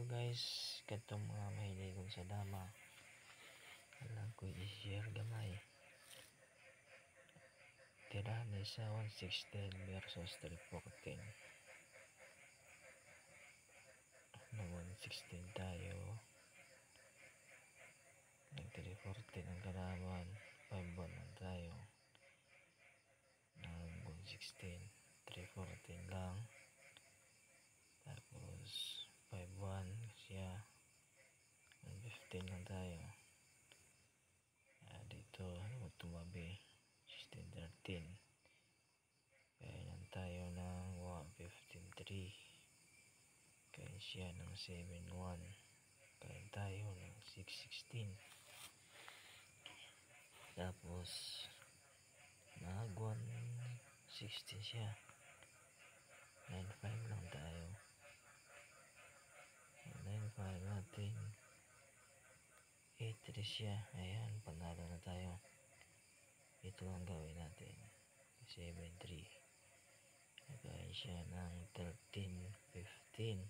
guys, katong mga mahiligong sa dama, alam ko i-share gamay. Tira ni sa 116 versus 314. Na 116 tayo, nag 314 ang kalaban, 5-1 lang tayo. Nag 116, 314 lang. Tapos 5-1 siya, 115 lang tayo. Dito tumabi 16-13, kaya lang tayo ng 115-3, kaya siya ng 7-1, kaya tayo ng 6-16. Tapos nag 116 siya, 9-5 lang tayo. 9-5 natin, 8-3 siya. Ayan, panalo na tayo. Ito ang gawin natin, 7-3. Nagkain siya ng 13-15.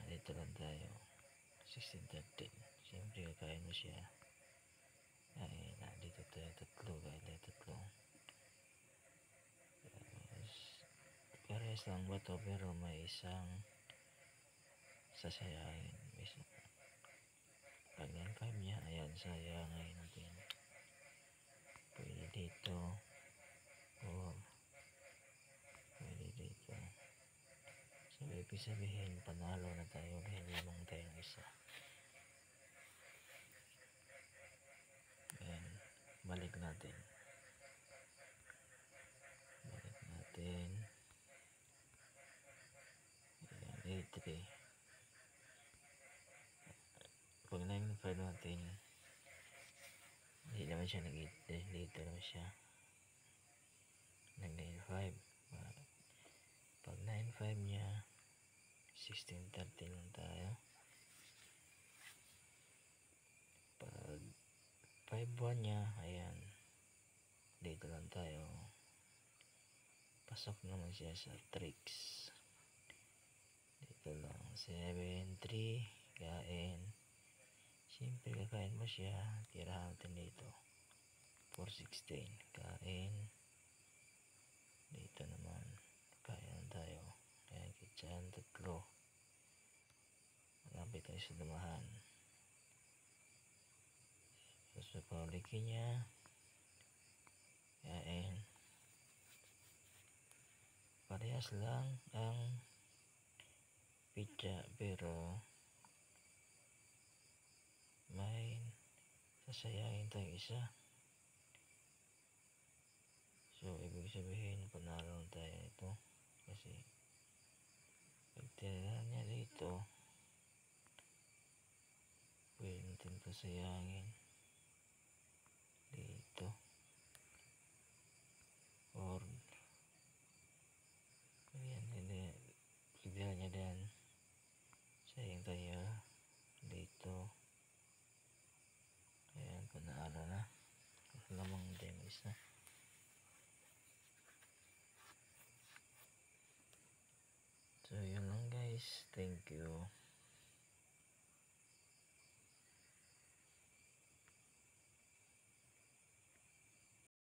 Dito lang tayo, 16-13. Siyempre kakain mo siya. Ay, dito tayo tatlo, kaya tayo tatlo. Parehas lang ba to, pero may isang sasayahin. Pag 9-5 niya, ayan, sayangin natin. Pwede dito, o pwede dito. So ibig sabihin, panalo na tayo dahil lamang tayo ng isa. Ayan, balik natin. Ayan, 8-3. Pag 9-5 natin, hindi naman siya nag-8, dito naman siya nag 9-5. Pag 9-5 niya, 16-13 lang tayo. Pag 5-1 niya, ayan, dito lang tayo. Pasok naman siya sa tricks. Dito lang, 7-3, kain. Siyempre kakain mo siya, tirahan natin dito. 4-16, kain. Dito naman, kain tayo. Kaya kitsan, tatlo. Malapit tayo sa dumahan. Tapos papaulikin niya, kain. Parehas lang ang pizza, pero may sasayangin tayong isa. So ibig sabihin, panalo tayo ito, kasi pag tira niya dito, pwede natin pasayangin.